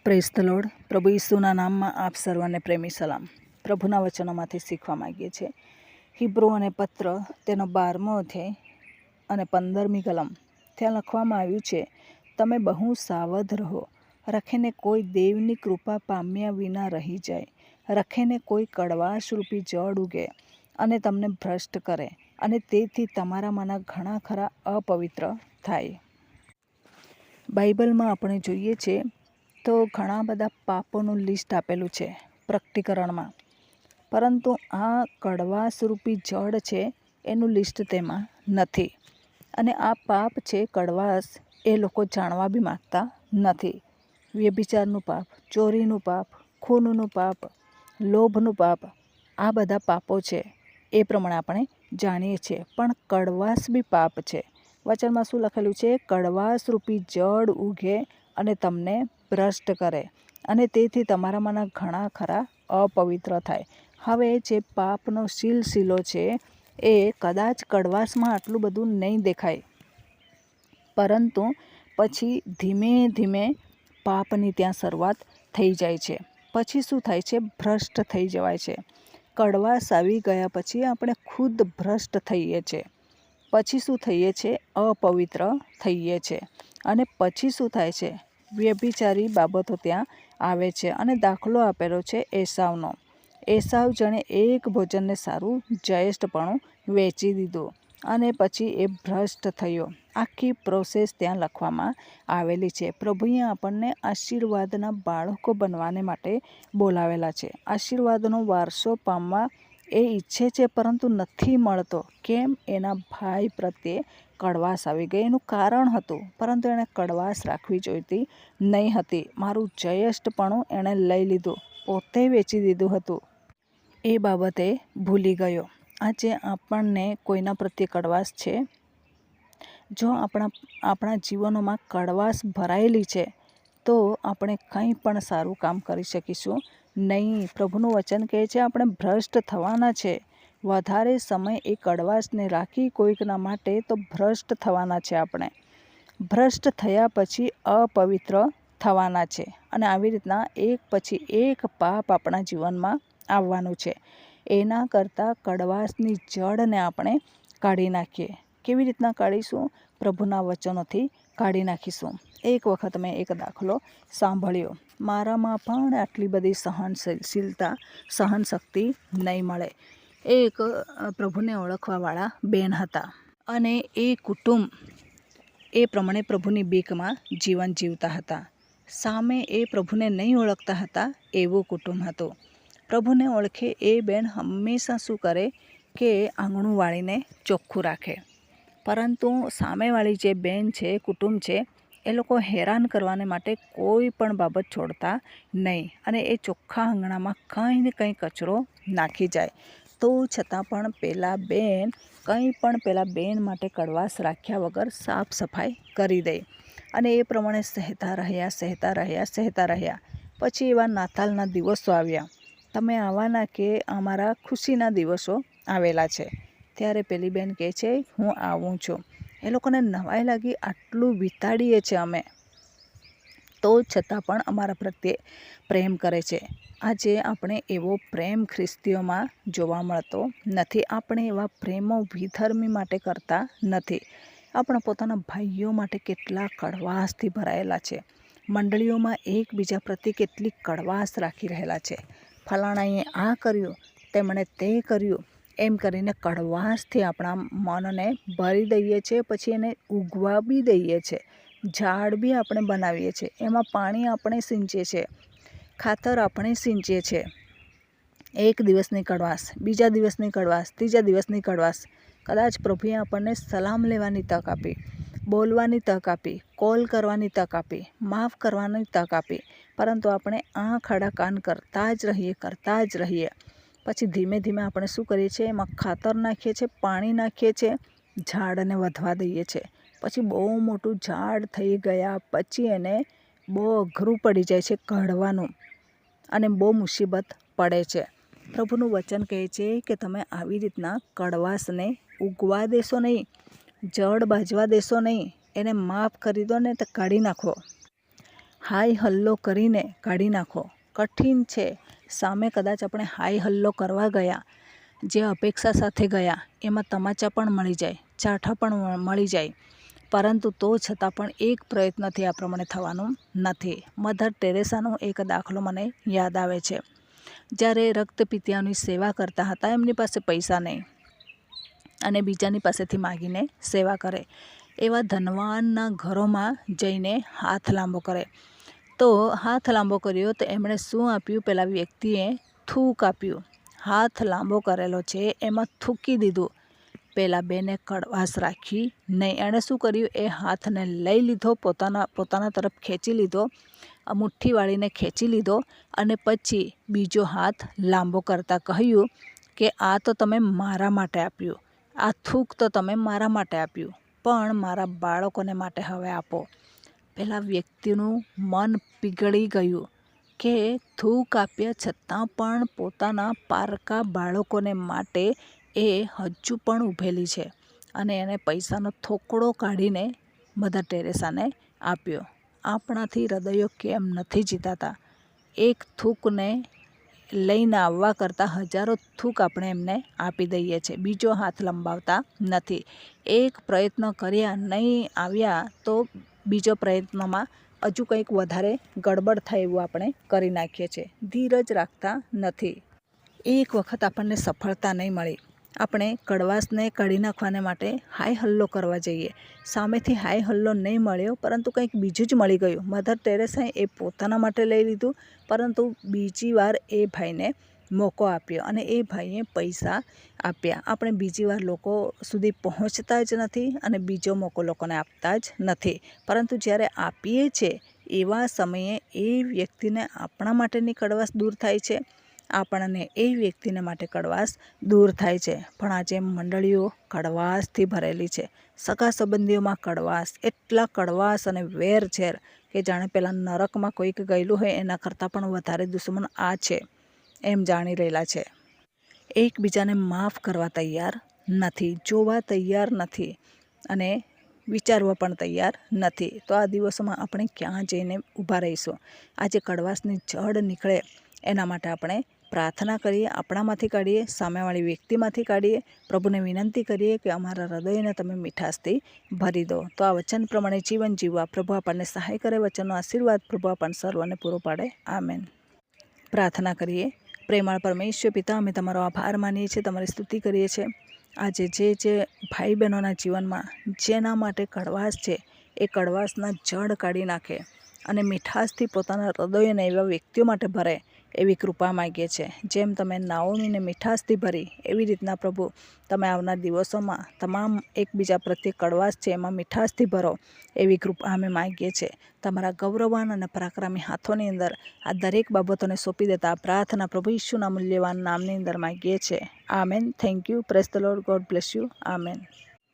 Praise the lord. પ્રભુ ઈસુના નામમાં આપ સર્વને પ્રેમી સલામ. પ્રભુના વચનોમાંથી શીખવા માગીએ છીએ. હિબ્રો અને પત્ર તેનો 12મો અધ્યાય અને 15મી કલમ. ત્યાં લખવામાં આવ્યું છે, તમે બહુ સાવધ રહો, રખેને કોઈ દેવની કૃપા પામ્યા વિના રહી જાય, રખેને કોઈ કડવાશરૂપી જળ ઉગે અને તમને ભ્રષ્ટ કરે, અને તેથી તમારામાંના ઘણા ખરા અપવિત્ર થાય. બાઇબલમાં આપણે જોઈએ છીએ તો ઘણા બધા પાપોનું લિસ્ટ આપેલું છે પ્રકટીકરણમાં, પરંતુ આ કડવાશરૂપી જળ છે એનું લિસ્ટ તેમાં નથી. અને આ પાપ છે કડવાશ, એ લોકો જાણવા બી માગતા નથી. વ્યભિચારનું પાપ, ચોરીનું પાપ, ખૂનનું પાપ, લોભનું પાપ, આ બધા પાપો છે એ પ્રમાણે આપણે જાણીએ છીએ. પણ કડવાશ બી પાપ છે. વચનમાં શું લખેલું છે? કડવાશરૂપી જળ ઉગે અને તમને ભ્રષ્ટ કરે, અને તેથી તમારામાંના ઘણા ખરા અપવિત્ર થાય. હવે જે પાપનો સિલસિલો છે એ કદાચ કડવાશમાં આટલું બધું નહીં દેખાય, પરંતુ પછી ધીમે ધીમે પાપની ત્યાં શરૂઆત થઈ જાય છે. પછી શું થાય છે? ભ્રષ્ટ થઈ જવાય છે. કડવાશ આવી ગયા પછી આપણે ખુદ ભ્રષ્ટ થઈએ છીએ. પછી શું થઈએ છીએ? અપવિત્ર થઈએ છીએ. અને પછી શું થાય છે? વ્યભિચારી બાબતો ત્યાં આવે છે. અને દાખલો આપેલો છે એસાવનો. એસાવ જણે એક ભોજનને સારું જયેષ્ઠપણું વેચી દીધું અને પછી એ ભ્રષ્ટ થયો. આખી પ્રોસેસ ત્યાં લખવામાં આવેલી છે. પ્રભુએ આપણને આશીર્વાદના બાળકો બનવાને માટે બોલાવેલા છે. આશીર્વાદનો વારસો પામવા એ ઈચ્છે છે, પરંતુ નથી મળતો. કેમ? એના ભાઈ પ્રત્યે કડવાશ આવી ગઈ. એનું કારણ હતું, પરંતુ એણે કડવાશ રાખવી જોઈતી નહીં હતી. મારું જયેષ્ઠપણું એણે લઈ લીધું, પોતે વેચી દીધું હતું. એ બાબતે ભૂલી ગયો. આજે આપણને કોઈના પ્રત્યે કડવાશ છે? જો આપણા જીવનોમાં કડવાશ ભરાયેલી છે તો આપણે કંઈ પણ સારું કામ કરી શકીશું નહીં. પ્રભુનું વચન કહે છે આપણે ભ્રષ્ટ થવાના છે. વધારે સમય એ કડવાશને રાખી કોઈકના માટે તો ભ્રષ્ટ થવાના છે. આપણે ભ્રષ્ટ થયા પછી અપવિત્ર થવાના છે. અને આવી રીતના એક પછી એક પાપ આપણા જીવનમાં આવવાનું છે. એના કરતાં કડવાશની જળને આપણે કાઢી નાખીએ. કેવી રીતના કાઢીશું? પ્રભુના વચનોથી કાઢી નાખીશું. એક વખત મેં એક દાખલો સાંભળ્યો. મારામાં પણ આટલી બધી સહનશીલતા, સહનશક્તિ નહીં મળે. એક પ્રભુને ઓળખવાવાળા બેન હતા, અને એ કુટુંબ એ પ્રમાણે પ્રભુની બીકમાં જીવન જીવતા હતા. સામે એ પ્રભુને નહીં ઓળખતા હતા એવું કુટુંબ હતું. પ્રભુને ઓળખે એ બેન હંમેશા શું કરે કે આંગણું વાળીને ચોખ્ખું રાખે. પરંતુ સામેવાળી જે બેન છે, કુટુંબ છે, એ લોકો હેરાન કરવાને માટે કોઈ પણ બાબત છોડતા નહીં. અને એ ચોખ્ખા આંગણામાં કંઈ ને કંઈ કચરો નાખી જાય. તો છતાં પણ પેલા બેન માટે કડવાશ રાખ્યા વગર સાફ સફાઈ કરી દે. અને એ પ્રમાણે સહેતા રહ્યા. પછી એવા નાતાલના દિવસો આવ્યા. તમે આવવાના કે? અમારા ખુશીના દિવસો આવેલા છે. ત્યારે પેલી બેન કહે છે, હું આવું છું. એ લોકોને નવાઈ લાગી, આટલું વિતાડીએ છીએ અમે, તો છતાં પણ અમારા પ્રત્યે પ્રેમ કરે છે. આજે આપણે એવો પ્રેમ ખ્રિસ્તીઓમાં જોવા મળતો નથી. આપણે એવા પ્રેમો વિધર્મી માટે કરતા નથી. આપણા પોતાના ભાઈઓ માટે કેટલા કડવાશથી ભરાયેલા છે. મંડળીઓમાં એકબીજા પ્રત્યે કેટલી કડવાશ રાખી રહેલા છે. ફલાણાએ આ કર્યું, તેમણે તે કર્યું, એમ કરીને કડવાશથી આપણા મનને ભરી દઈએ છીએ. પછી એને ઉગવા બી દઈએ છીએ. ઝાડ બી આપણે બનાવીએ છીએ. એમાં પાણી આપણે સિંચીએ છીએ, ખાતર આપણે સિંચીએ છીએ. એક દિવસની કડવાશ, બીજા દિવસની કડવાશ, ત્રીજા દિવસની કડવાશ. કદાચ પ્રભુએ આપણને સલામ લેવાની તક આપી, બોલવાની તક આપી, કોલ કરવાની તક આપી, માફ કરવાની તક આપી, પરંતુ આપણે આંખ આડા કાન કરતા જ રહીએ. પછી ધીમે ધીમે આપણે શું કરીએ છીએ? એમાં ખાતર નાખીએ છીએ, પાણી નાખીએ છીએ, ઝાડને વધવા દઈએ છીએ. પછી બહુ મોટું ઝાડ થઈ ગયા પછી એને બહુ અઘરું પડી જાય છે કાઢવાનું, અને બહુ મુસીબત પડે છે. પ્રભુનું વચન કહે છે કે તમે આવી રીતના કડવાશને ઉગવા દેશો નહીં, જડ બાજવા દેશો નહીં. એને માફ કરી દો ને તો કાઢી નાખો. હાય હલ્લો કરીને કાઢી નાખો. કઠિન છે. સામે કદાચ આપણે હાય હલ્લો કરવા ગયા, જે અપેક્ષા સાથે ગયા એમાં તમાચા પણ મળી જાય, ચાઠા પણ મળી જાય, પરંતુ તો છતાં પણ એક પ્રયત્નથી આ પ્રમાણે થવાનું નથી. મધર ટેરેસાનો એક દાખલો મને યાદ આવે છે. જ્યારે રક્તપિતિયાની સેવા કરતા હતા, એમની પાસે પૈસા નહીં અને બીજાની પાસેથી માગીને સેવા કરે. એવા ધનવાનના ઘરોમાં જઈને હાથ લાંબો કરે. તો હાથ લાંબો કર્યો તો એમણે શું આપ્યું? પેલા વ્યક્તિએ થૂક આપ્યું. હાથ લાંબો કરેલો છે એમાં થૂકી દીધું. પેલા બેને કડવાશ રાખી નહીં. એણે શું કર્યું? એ હાથને લઈ લીધો, પોતાના તરફ ખેંચી લીધો, મુઠ્ઠી વાળીને ખેંચી લીધો અને પછી બીજો હાથ લાંબો કરતાં કહ્યું કે આ તો તમે મારા માટે આપ્યું, આ થૂક તો તમે મારા માટે આપ્યું, પણ મારા બાળકોને માટે હવે આપો. પેલા વ્યક્તિનું મન પીગળી ગયું કે થૂક આપ્યા છતાં પણ પોતાના પારકા બાળકોને માટે એ હજુ પણ ઊભેલી છે અને એને પૈસાનો થોકડો કાઢીને મધર ટેરેસાને આપ્યો. આપણાથી હૃદયો કેમ નથી જીતાતા? એક થૂકને લઈને આવવા કરતાં હજારો થૂક આપણે એમને આપી દઈએ છીએ. બીજો હાથ લંબાવતા નથી. એક પ્રયત્ન કર્યા, નહીં આવ્યા તો બીજો પ્રયત્નમાં હજુ કંઈક વધારે ગડબડ થાય એવું આપણે કરી નાખીએ છીએ. ધીરજ રાખતા નથી. એક વખત આપણને સફળતા નહીં મળી, આપણે કડવાશને કાઢી નાખવાને માટે હાય હલ્લો કરવા જઈએ. સામેથી હાય હલ્લો નહીં મળ્યો, પરંતુ કંઈક બીજું જ મળી ગયું. મધર ટેરેસાએ એ પોતાના માટે લઈ લીધું, પરંતુ બીજી વાર એ ભાઈને મોકો આપ્યો અને એ ભાઈએ પૈસા આપ્યા. આપણે બીજી વાર લોકો સુધી પહોંચતા જ નથી અને બીજો મોકો લોકોને આપતા જ નથી. પરંતુ જ્યારે આપીએ છીએ એવા સમયે એ વ્યક્તિને આપણા માટેની કડવાશ દૂર થાય છે, આપણને એ વ્યક્તિને માટે કડવાશ દૂર થાય છે. પણ આજે મંડળીઓ કડવાશથી ભરેલી છે. સગા સંબંધીઓમાં કડવાશ, એટલા કડવાશ અને વેર ઝેર કે જાણે પેલા નરકમાં કોઈક ગયેલું હોય એના કરતાં પણ વધારે દુશ્મન આ છે એમ જાણી રહેલા છે. એકબીજાને માફ કરવા તૈયાર નથી, જોવા તૈયાર નથી અને વિચારવા પણ તૈયાર નથી. તો આ દિવસોમાં આપણે ક્યાં જઈને ઊભા રહીશું? આજે કડવાશની જડ નીકળે એના માટે આપણે પ્રાર્થના કરીએ, આપણામાંથી કાઢીએ, સામેવાળી વ્યક્તિમાંથી કાઢીએ. પ્રભુને વિનંતી કરીએ કે અમારા હૃદયને તમે મીઠાશથી ભરી દો. તો આ વચન પ્રમાણે જીવન જીવવા પ્રભુ આપણને સહાય કરે. વચનનો આશીર્વાદ પ્રભુ આપણને સર્વને પૂરો પાડે. આમેન. પ્રાર્થના કરીએ. પ્રેમાળ પરમેશ્વર પિતા, અમે તમારો આભાર માનીએ છીએ, તમારી સ્તુતિ કરીએ છીએ. આજે જે ભાઈ બહેનોના જીવનમાં જેના માટે કડવાશ છે એ કડવાશના જડ કાઢી નાખે અને મીઠાશથી પોતાના હૃદયને એવા વ્યક્તિઓ માટે ભરે એવી કૃપા માગીએ છીએ. જેમ તમે નાઓમીને મીઠાશથી ભરી, એવી રીતના પ્રભુ તમે આવનાર દિવસોમાં તમામ એકબીજા પ્રત્યે કડવાશ છે એમાં મીઠાશથી ભરો એવી કૃપા અમે માગીએ છીએ. તમારા ગૌરવાન અને પરાક્રમી હાથોની અંદર આ દરેક બાબતોને સોંપી દેતા આ પ્રાર્થના પ્રભુ ઈસુના મૂલ્યવાન નામની અંદર માગીએ છીએ. Amen. Thank you. Praise the lord. God bless you. Amen.